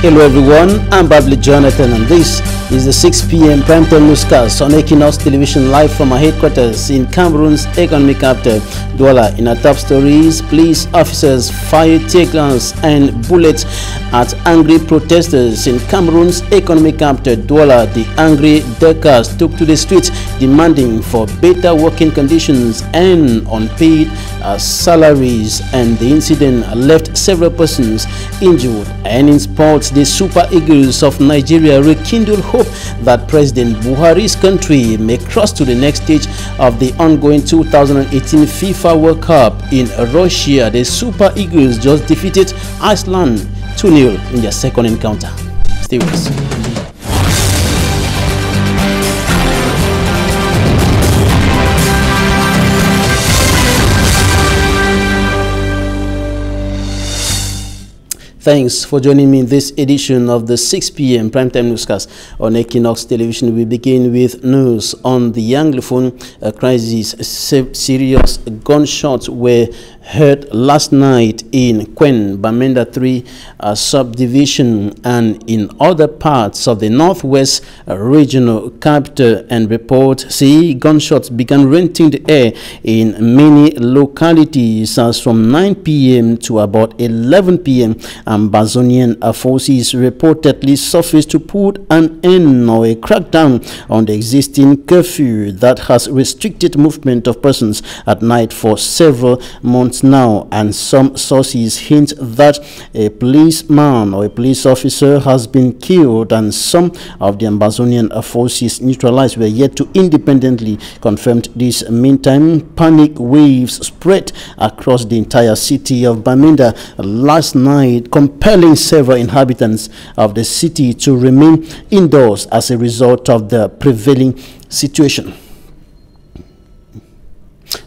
Hello everyone, I'm Babli Jonathan and this is the 6 p.m. primetime newscast on Equinoxe television live from our headquarters in Cameroon's economic capital, Douala. In our top stories, police officers fired tear gas and bullets at angry protesters in Cameroon's economic capital, Douala. The angry Dakars took to the streets demanding for better working conditions and unpaid salaries, and the incident left several persons injured. And in sports, the Super Eagles of Nigeria rekindled hope that President Buhari's country may cross to the next stage of the ongoing 2018 FIFA World Cup in Russia. The Super Eagles just defeated Iceland 2-0 in their second encounter. Stay with us. Thanks for joining me in this edition of the 6 p.m. primetime newscast on Equinoxe television. We begin with news on the Anglophone crisis. Serious gunshots were heard last night in Quen, Bamenda 3 subdivision and in other parts of the northwest regional capital, and reports say gunshots began renting the air in many localities as from 9 p.m. to about 11 p.m. Ambazonian forces reportedly surfaced to put an end or a crackdown on the existing curfew that has restricted movement of persons at night for several months now, and some sources hint that a policeman or a police officer has been killed and some of the Ambazonian forces neutralized. Were yet to independently confirm this. Meantime, panic waves spread across the entire city of Bamenda last night, compelling several inhabitants of the city to remain indoors as a result of the prevailing situation.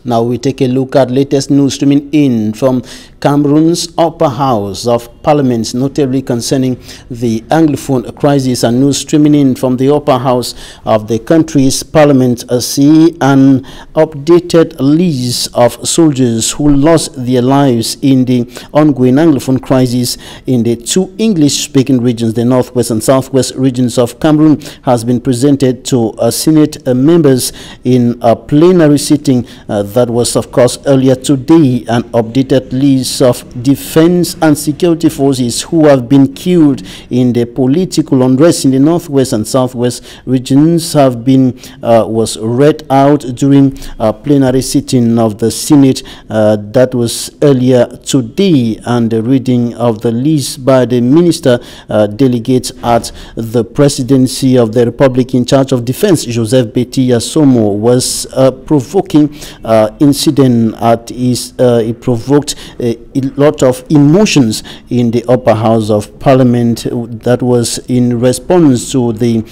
Now we take a look at latest news streaming in from Cameroon's upper house of parliament, notably concerning the Anglophone crisis, and news streaming in from the upper house of the country's parliament see an updated list of soldiers who lost their lives in the ongoing Anglophone crisis in the two English-speaking regions, the northwest and southwest regions of Cameroon, has been presented to Senate members in a plenary sitting that was, of course, earlier today. An updated list of defense and security forces who have been killed in the political unrest in the northwest and southwest regions have been was read out during a plenary sitting of the Senate that was earlier today, and the reading of the list by the minister delegate at the presidency of the Republic in charge of defense, Joseph Beti Asomo, was a provoking incident. It provoked a lot of emotions in the upper house of parliament. That was in response to the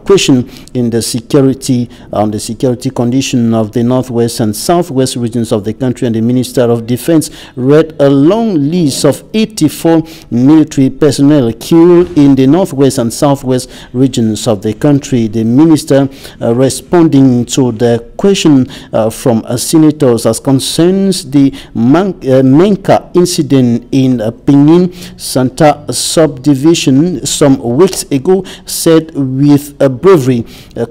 question in the security condition of the northwest and southwest regions of the country, and the Minister of Defense read a long list of 84 military personnel killed in the northwest and southwest regions of the country. The minister responding to the question from senators as concerns the Menka incident in Pinin Santa subdivision some weeks ago, said with bravery,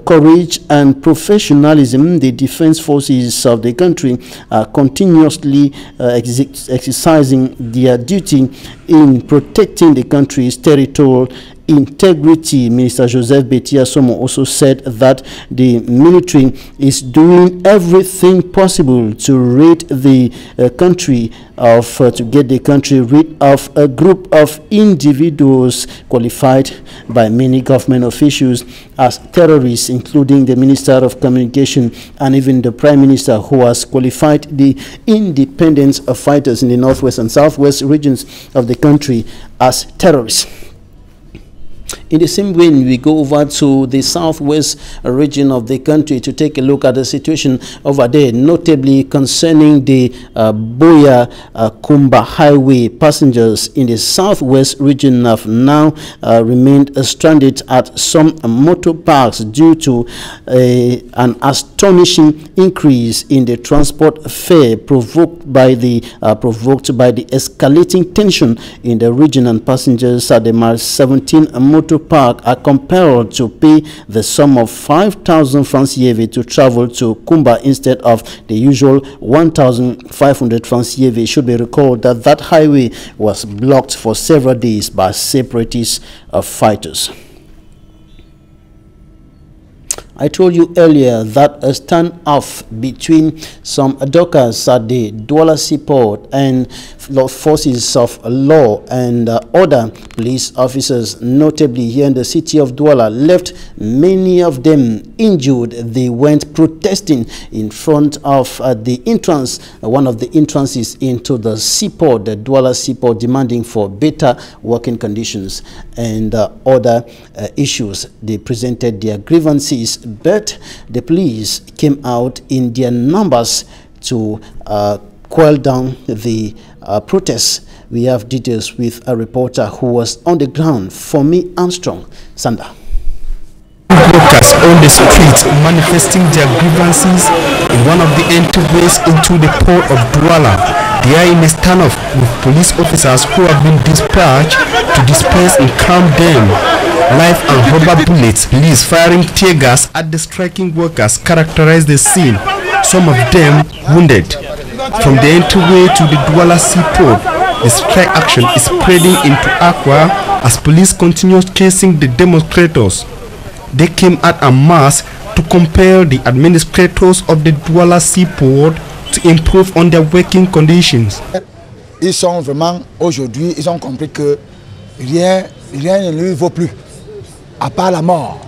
courage and professionalism, the defense forces of the country are continuously exercising their duty in protecting the country's territorial integrity. Minister Joseph Beti Asomo also said that the military is doing everything possible to rid the country of to get the country rid of a group of individuals qualified by many government officials as terrorists, including the Minister of Communication and even the Prime Minister, who has qualified the independence of fighters in the northwest and southwest regions of the country as terrorists. In the same vein, we go over to the southwest region of the country to take a look at the situation over there, notably concerning the Boya-Kumba Highway. Passengers in the southwest region have now remained stranded at some motor parks due to an astonishing increase in the transport fare provoked by the escalating tension in the region, and passengers at the Mile 17 motor park are compelled to pay the sum of 5,000 francs CFA to travel to Kumba instead of the usual 1,500 francs CFA. It should be recalled that that highway was blocked for several days by separatist fighters. I told you earlier that a standoff between some dockers at the Douala Seaport and forces of law and other police officers, notably here in the city of Douala, left many of them injured. They went protesting in front of the entrance, one of the entrances into the seaport, the Douala Seaport, demanding for better working conditions and other issues. They presented their grievances, but the police came out in their numbers to quell down the protests. We have details with a reporter who was on the ground. For me, Armstrong Sanda. Workers on the streets manifesting their grievances in one of the entryways into the port of Douala. They are in a standoff with police officers who have been dispatched to disperse and calm them. Live and rubber bullets, police firing tear gas at the striking workers characterized the scene, some of them wounded. From the entryway to the Douala Seaport, the strike action is spreading into Aqua as police continues chasing the demonstrators. They came out en masse to compel the administrators of the Douala Seaport to improve on their working conditions. Ils sont vraiment, aujourd'hui, ils ont compris que rien ne lui vaut plus, à part la mort.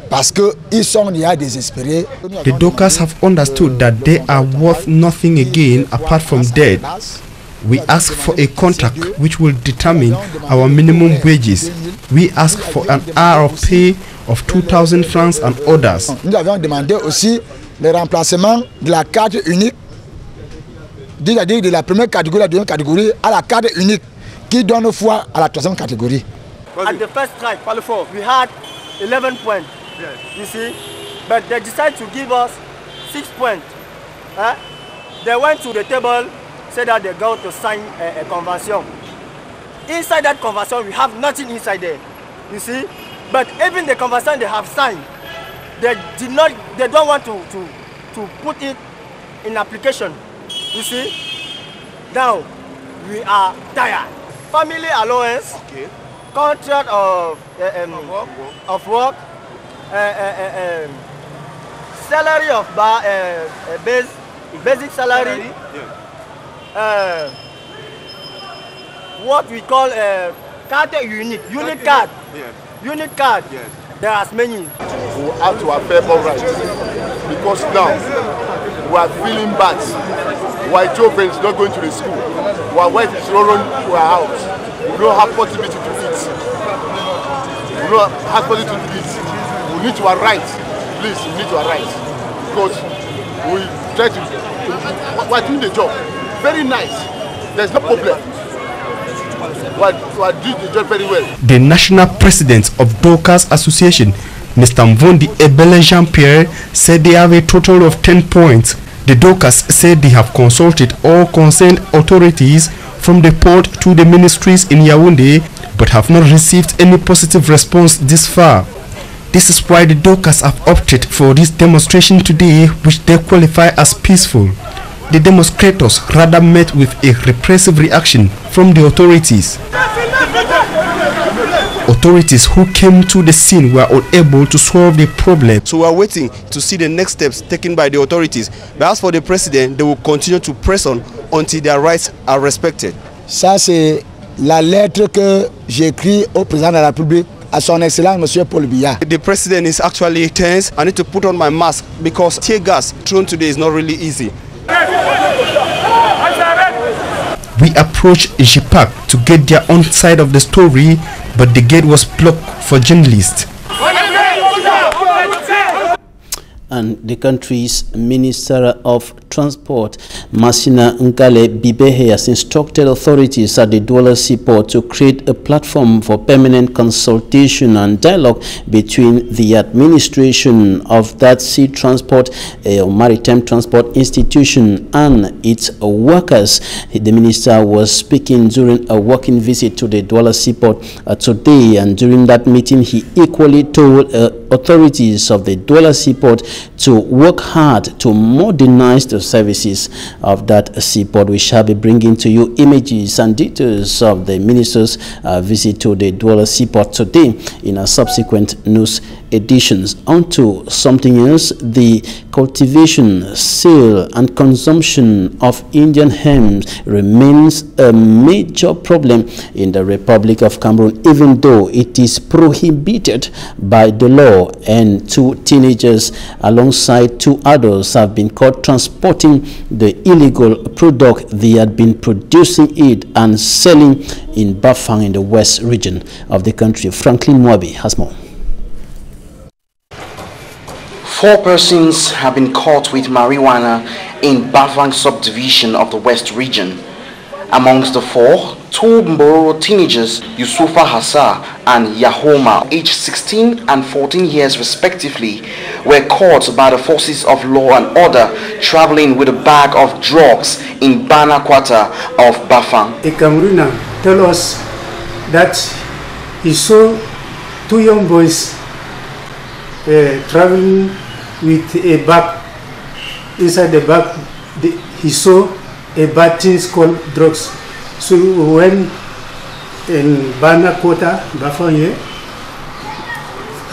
Parce que ils sont déjà désespérés. The dockers have understood that they are worth nothing again apart from death. We ask for a contract which will determine our minimum wages. We ask for an hour of pay of 2,000 francs and others. Nous avons demandé aussi le remplacement de la carte unique, c'est-à-dire de la première catégorie à la deuxième catégorie à la carte unique qui donne foi à la troisième catégorie. At the first strike, we had 11 points, you see, but they decided to give us 6 points. They went to the table, said that they go to sign a convention. Inside that convention, we have nothing inside there, you see. But even the convention they have signed, they don't want to put it in application, you see. Now, we are tired. Family allowance, okay. Contract of work, salary of basic salary, what we call card unit card. Yes. Unit card, yes. There are many. We have to affirm all rights because now we are feeling bad. Our children is not going to the school. Our wife is running to our house. We don't have possibility to eat. We don't have possibility to eat. We need to our rights. Please, we need to our rights because we try to. We are doing the job very nice. There's no problem. The national president of Dockers Association, Mr. Mvondi Ebele Jean-Pierre, said they have a total of 10 points. The Dockers said they have consulted all concerned authorities from the port to the ministries in Yaoundé, but have not received any positive response this far. This is why the Dockers have opted for this demonstration today, which they qualify as peaceful. The demonstrators rather met with a repressive reaction from the authorities. Authorities who came to the scene were unable to solve the problem. So we are waiting to see the next steps taken by the authorities. But as for the president, they will continue to press on until their rights are respected. Ça c'est la lettre que j'écris au président de la République. Son Excellence, Monsieur Paul Biya. The president is actually tense. I need to put on my mask because tear gas thrown today is not really easy. We approached JPAC to get their own side of the story, but the gate was blocked for journalists. And the country's Minister of Transport, Masina Nkale Bibehe, has instructed authorities at the Douala Seaport to create a platform for permanent consultation and dialogue between the administration of that sea transport or maritime transport institution and its workers. The minister was speaking during a working visit to the Douala Seaport today, and during that meeting he equally told authorities of the Douala Seaport to work hard to modernize the services of that seaport. We shall be bringing to you images and details of the minister's visit to the Douala Seaport today in a subsequent news editions. On to something else. The cultivation, sale and consumption of Indian hemp remains a major problem in the Republic of Cameroon, even though it is prohibited by the law, and 2 teenagers alongside 2 adults have been caught transporting the illegal product. They had been producing it and selling in Bafang in the west region of the country. Franklin Mwabi has more. 4 persons have been caught with marijuana in Bafang subdivision of the West region. Amongst the 4, 2 Mboro teenagers, Yusufa Hassa and Yahoma, aged 16 and 14 years respectively, were caught by the forces of law and order traveling with a bag of drugs in Bana quarter of Bafang. A Cameroonian told us that he saw 2 young boys traveling with a bag. Inside the bag he saw a bad things called drugs. So we went in Bana Kota, Bafang,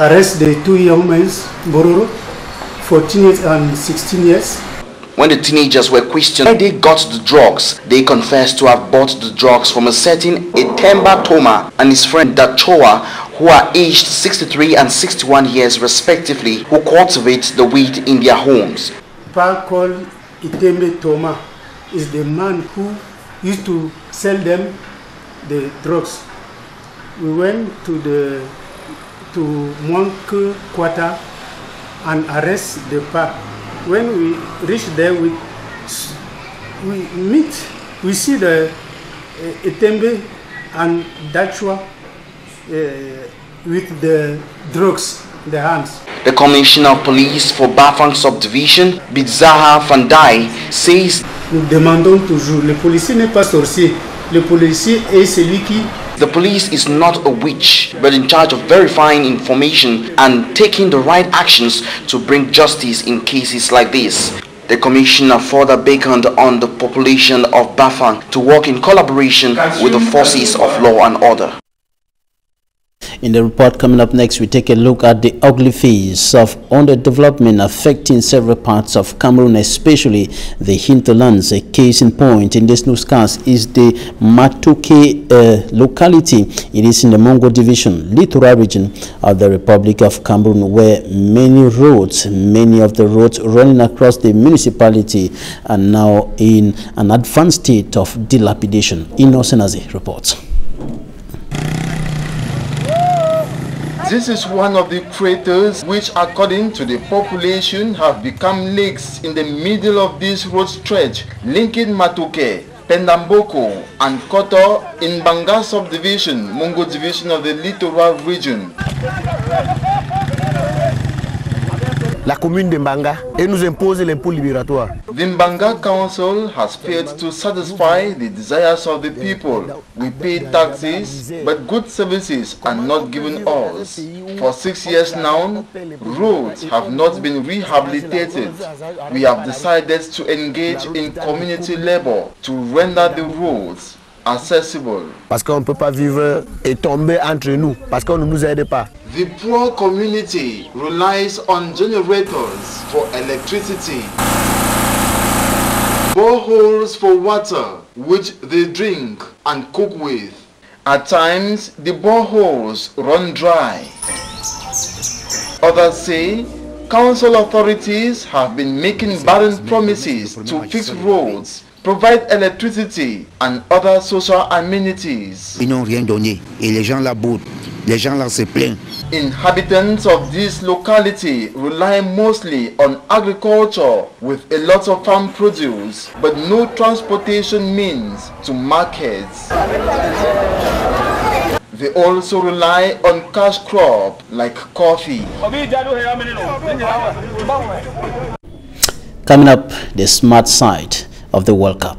arrest the 2 young men, Bororo, 14 years and 16 years. When the teenagers were questioned where they got the drugs, they confessed to have bought the drugs from a certain Etemba Toma and his friend Dachoa, who are aged 63 and 61 years respectively, who cultivate the weed in their homes. Pa called Etemba Toma is the man who used to sell them the drugs. We went to Monk quarter and arrest the Pa. When we reached there, we see the Etembe and Dachua with the drugs in their hands. The Commissioner of Police for Bafang Subdivision, Bizaha Fandai, says nous demandons toujours, le policier n'est pas sorcier, le policier est celui qui... The police is not a witch, but in charge of verifying information and taking the right actions to bring justice in cases like this. The Commissioner further beckoned on the population of Bafang to work in collaboration with the forces of law and order. In the report coming up next, we take a look at the ugly face of underdevelopment affecting several parts of Cameroon, especially the hinterlands. A case in point in this newscast is the Matoke locality. It is in the Mongo division, littoral region of the Republic of Cameroon, where many of the roads running across the municipality are now in an advanced state of dilapidation. Inosenazi reports. This is one of the craters which, according to the population, have become lakes in the middle of this road stretch linking Matoke, Pendamboko and Koto in Banga subdivision, Mongo division of the littoral region. La commune de Mbanga et nous impose l'impôt libératoire. The Mbanga Council has failed to satisfy the desires of the people. We pay taxes, but good services are not given us. For 6 years now, roads have not been rehabilitated. We have decided to engage in community labor to render the roads accessible. Parce qu'on ne peut pas vivre et tomber entre nous, parce qu'on ne nous aide pas. The poor community relies on generators for electricity, boreholes for water, which they drink and cook with. At times, the boreholes run dry. Others say council authorities have been making barren promises to fix roads, provide electricity and other social amenities. Ils n'ont rien donné et les gens là boudent. Les gens là se plaignent. Inhabitants of this locality rely mostly on agriculture with a lot of farm produce but no transportation means to markets. They also rely on cash crop like coffee. Coming up, the smart side of the World Cup.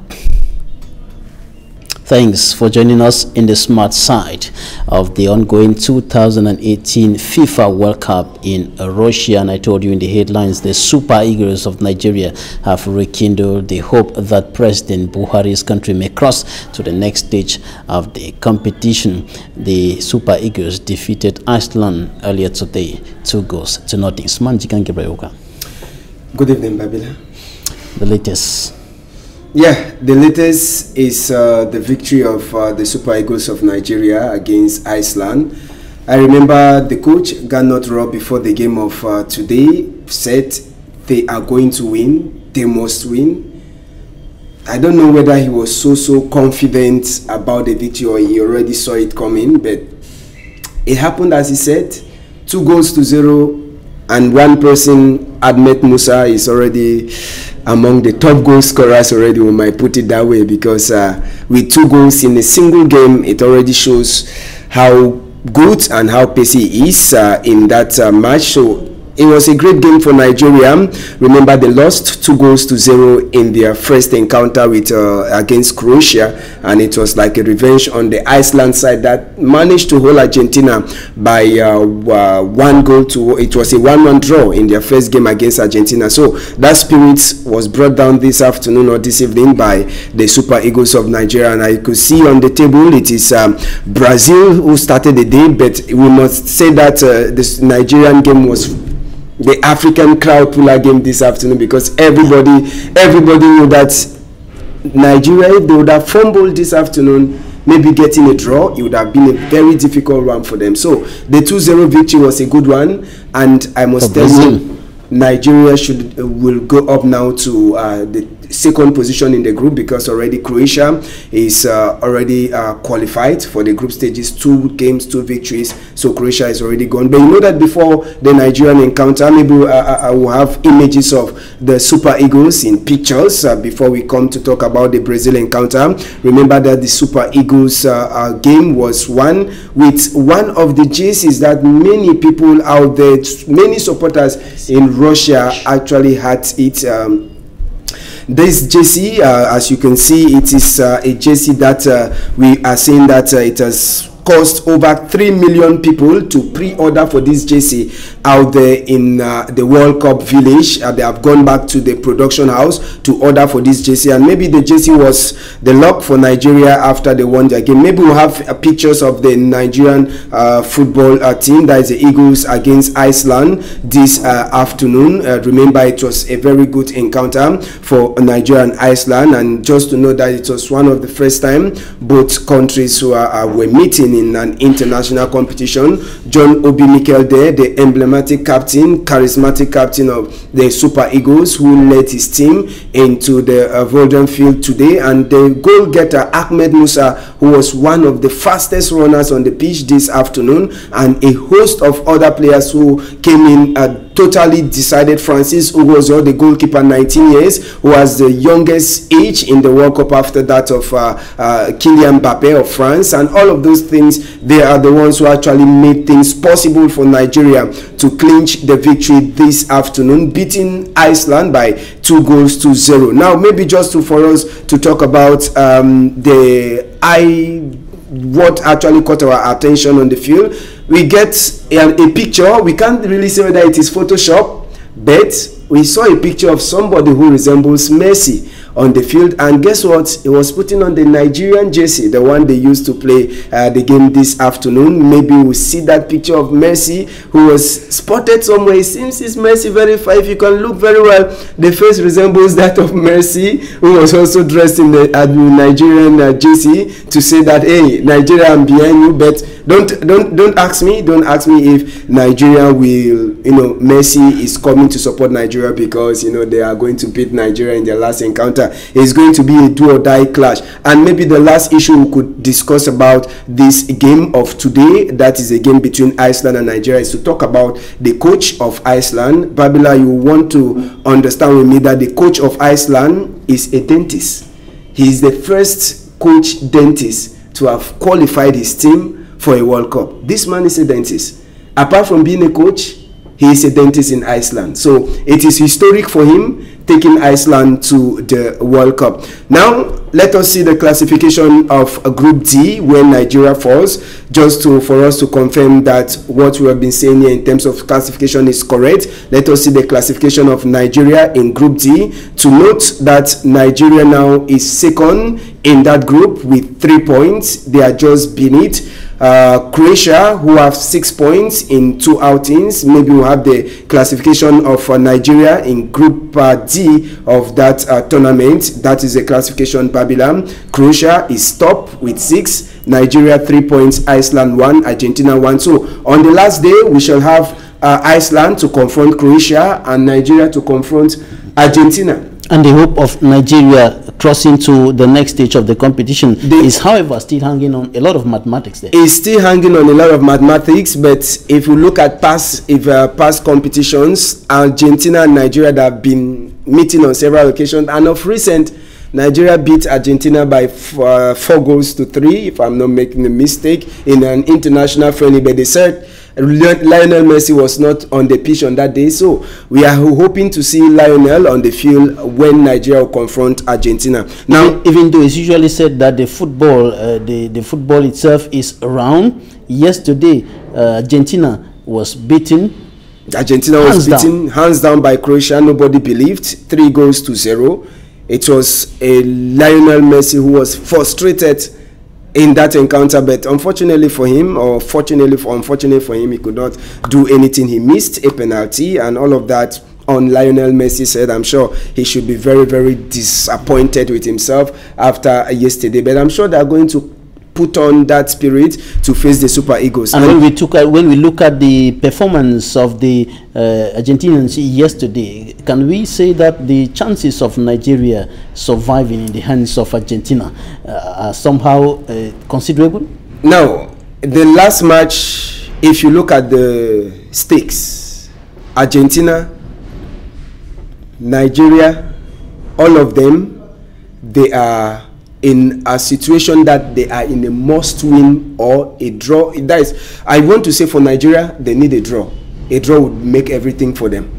Thanks for joining us in the smart side of the ongoing 2018 FIFA World Cup in Russia. And I told you in the headlines, the Super Eagles of Nigeria have rekindled the hope that President Buhari's country may cross to the next stage of the competition. The Super Eagles defeated Iceland earlier today, 2-0. Good evening, Babila. The latest. Yeah, the latest is the victory of the Super Eagles of Nigeria against Iceland. I remember the coach, Gernot Rohr, before the game of today, said they are going to win, they must win. I don't know whether he was so confident about the victory or he already saw it coming, but it happened as he said, 2-0, and one person, Ahmed Musa, is already among the top goal scorers already, we might put it that way, because with 2 goals in a single game, it already shows how good and how pacey he is in that match. So it was a great game for Nigeria. Remember, they lost 2-0 in their first encounter with against Croatia, and it was like a revenge on the Iceland side that managed to hold Argentina by 1 goal to. It was a 1-1 draw in their first game against Argentina. So that spirit was brought down this afternoon or this evening by the Super Eagles of Nigeria, and I could see on the table it is Brazil who started the day, but we must say that this Nigerian game was the African crowd puller game this afternoon, because everybody knew that Nigeria, if they would have fumbled this afternoon, maybe getting a draw, it would have been a very difficult run for them. So the 2-0 victory was a good one, and I must tell you, Nigeria will go up now to the second position in the group, because already Croatia is already qualified for the group stages, 2 games, 2 victories. So Croatia is already gone. But you know that before the Nigerian encounter, maybe I will have images of the Super Eagles in pictures before we come to talk about the Brazil encounter. Remember that the Super Eagles game was won with one of the jerseys that many people out there, many supporters in Russia actually had it. This jersey, as you can see, it is a jersey that we are saying that it has cost over 3 million people to pre-order for this jersey out there in the World Cup village. They have gone back to the production house to order for this jersey, and maybe the jersey was the luck for Nigeria after they won their game. Maybe we'll have pictures of the Nigerian football team, that is the Eagles against Iceland this afternoon. Remember, it was a very good encounter for Nigeria and Iceland, and just to know that it was one of the first time both countries were meeting in an international competition. John Obi Mikel there, the emblematic captain, charismatic captain of the Super Eagles, who led his team into the Volden field today, and the goal getter Ahmed Musa, who was one of the fastest runners on the pitch this afternoon, and a host of other players who came in totally decided. Francis Ugozo, the goalkeeper, 19 years, who has the youngest age in the World Cup after that of Kylian Mbappe of France, and all of those things, they are the ones who actually made things possible for Nigeria to clinch the victory this afternoon, beating Iceland by 2-0. Now, maybe just for us to talk about what actually caught our attention on the field. We get a picture. We can't really say whether it is Photoshop, but we saw a picture of somebody who resembles Messi on the field, and guess what? He was putting on the Nigerian jersey, the one they used to play the game this afternoon. Maybe we'll see that picture of Messi, who was spotted somewhere. It seems it's Messi very fine. If you can look very well, the face resembles that of Messi, who was also dressed in the Nigerian jersey, to say that, hey, Nigeria, I'm behind you. But Don't ask me. Don't ask me if Nigeria will, Messi is coming to support Nigeria because they are going to beat Nigeria in their last encounter. It's going to be a do or die clash. And maybe the last issue we could discuss about this game of today, that is a game between Iceland and Nigeria, is to talk about the coach of Iceland. Babila, you want to understand with me that the coach of Iceland is a dentist. He is the first coach dentist to have qualified his team for a World Cup. This man is a dentist. Apart from being a coach, he is a dentist in Iceland. So it is historic for him taking Iceland to the World Cup. Now, let us see the classification of Group D, where Nigeria falls, just for us to confirm that what we have been saying here in terms of classification is correct. Let us see the classification of Nigeria in Group D. To note that Nigeria now is second in that group with 3 points. They are just beneath Croatia, who have 6 points in 2 outings. Maybe we'll have the classification of Nigeria in Group D of that tournament. That is the classification, Babylon. Croatia is top with 6. Nigeria 3 points. Iceland 1. Argentina 1. So on the last day, we shall have Iceland to confront Croatia and Nigeria to confront Argentina. And the hope of Nigeria crossing to the next stage of the competition is, however, still hanging on a lot of mathematics there. It's still hanging on a lot of mathematics, but if we look at past competitions, Argentina and Nigeria that have been meeting on several occasions, and of recent, Nigeria beat Argentina by 4 goals to 3, if I'm not making a mistake, in an international friendly. But they said Lionel Messi was not on the pitch on that day, so we are hoping to see Lionel on the field when Nigeria will confront Argentina. Now, even though it's usually said that the football, the football itself is round, yesterday Argentina was beaten. Argentina was beaten hands down by Croatia. Nobody believed. 3 goals to 0. It was a Lionel Messi who was frustrated in that encounter, but unfortunately for him, or unfortunately for him, he could not do anything. He missed a penalty and all of that. On Lionel Messi said, I'm sure he should be very, very disappointed with himself after yesterday, but I'm sure they're going to put on that spirit to face the Super Eagles. And when we look at the performance of the Argentinians yesterday, can we say that the chances of Nigeria surviving in the hands of Argentina are somehow considerable? Now, the last match, if you look at the stakes, Argentina, Nigeria, all of them, they are in a situation that they are in a must-win or a draw. That is, I want to say for Nigeria, they need a draw. A draw would make everything for them.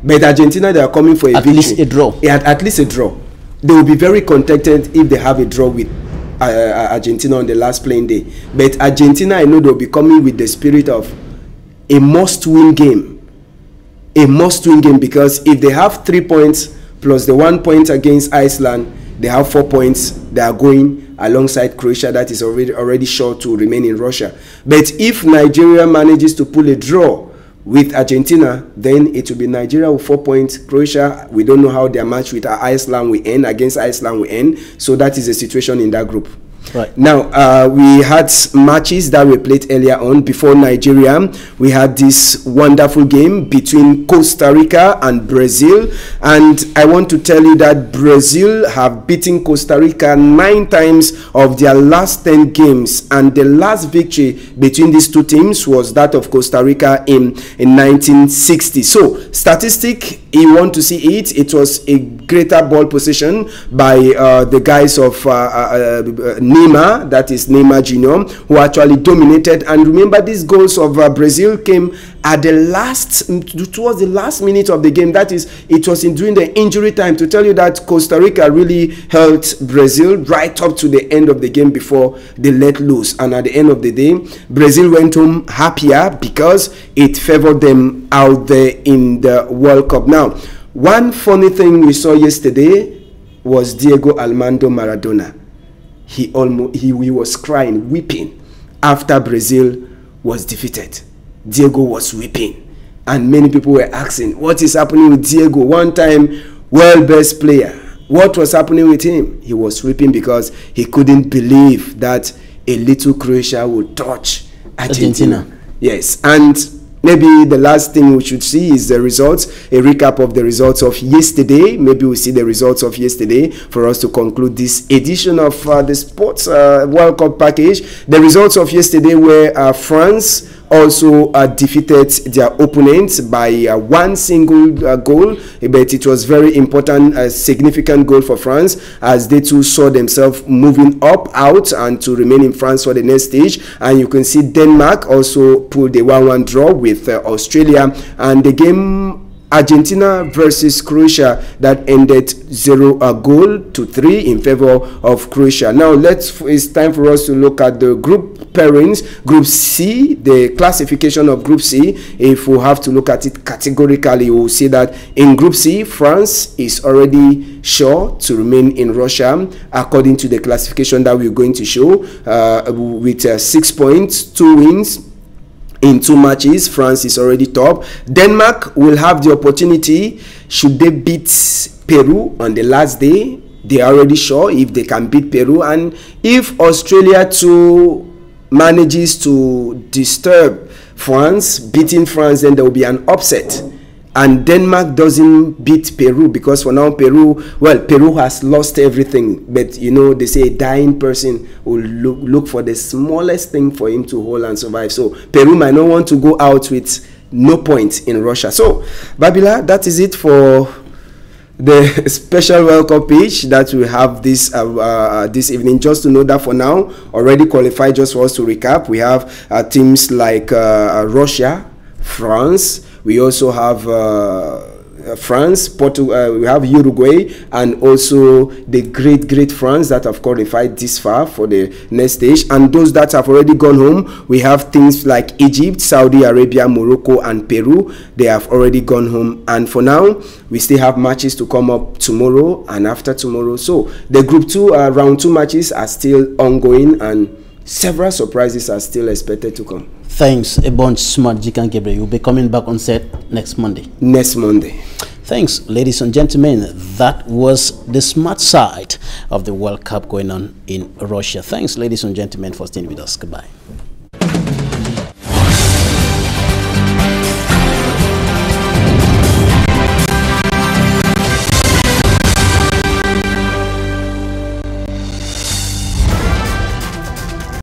But Argentina, they are coming for a victory. At least a draw. Yeah, at least a draw. They will be very contented if they have a draw with Argentina on the last playing day. But Argentina, I know they'll be coming with the spirit of a must-win game. A must-win game, because if they have 3 points plus the 1 point against Iceland, they have 4 points. They are going alongside Croatia, that is already sure to remain in Russia. But if Nigeria manages to pull a draw with Argentina, then it will be Nigeria with 4 points. Croatia, we don't know how their match with Iceland will end. Against Iceland will end. So that is the situation in that group. Right. Now, we had matches that we played earlier on. Before Nigeria, we had this wonderful game between Costa Rica and Brazil. And I want to tell you that Brazil have beaten Costa Rica 9 times of their last 10 games. And the last victory between these two teams was that of Costa Rica in 1960. So, statistic, you want to see it, it was a greater ball possession by the guys of Neymar, that is Neymar Jr., who actually dominated. And remember, these goals of Brazil came at towards the last minute of the game. That is, it was during the injury time, to tell you that Costa Rica really held Brazil right up to the end of the game before they let loose. And at the end of the day, Brazil went home happier because it favored them out there in the World Cup. Now, one funny thing we saw yesterday was Diego Armando Maradona. He was crying, weeping after Brazil was defeated. Diego was weeping, and many people were asking, what is happening with Diego? One time world best player. What was happening with him? He was weeping because he couldn't believe that a little Croatia would touch Argentina. Yes, and maybe the last thing we should see is the results, a recap of the results of yesterday. Maybe we'll see the results of yesterday for us to conclude this edition of the Sports World Cup package. The results of yesterday were France also defeated their opponents by one single goal, but it was very important, a significant goal for France, as they too saw themselves moving out and to remain in France for the next stage. And you can see Denmark also pulled a 1-1 draw with Australia, and the game Argentina versus Croatia that ended 0-3 in favor of Croatia. Now it's time for us to look at the group pairings. Group C, the classification of Group C. If we have to look at it categorically, we'll see that in Group C, France is already sure to remain in Russia according to the classification that we're going to show, with 6 points, 2 wins in 2 matches. France is already top. Denmark will have the opportunity, should they beat Peru on the last day. They are already sure if they can beat Peru, and if Australia too manages to disturb France, beating France, then there will be an upset. And Denmark doesn't beat Peru, because for now Peru has lost everything. But you know, they say a dying person will look for the smallest thing for him to hold and survive. So Peru might not want to go out with no point in Russia. So Babila, that is it for the special World Cup page that we have this this evening. Just to know that for now, already qualified, just for us to recap, we have teams like Russia, France. We also have France, Portugal, we have Uruguay, and also the great France that have qualified this far for the next stage. And those that have already gone home, we have things like Egypt, Saudi Arabia, Morocco, and Peru. They have already gone home. And for now, we still have matches to come up tomorrow and after tomorrow. So the Group 2 round 2 matches are still ongoing, and several surprises are still expected to come. Thanks a bunch, Smart Jikan Gabriel. You'll be coming back on set next Monday. Next Monday. Thanks, ladies and gentlemen. That was the smart side of the World Cup going on in Russia. Thanks, ladies and gentlemen, for staying with us. Goodbye.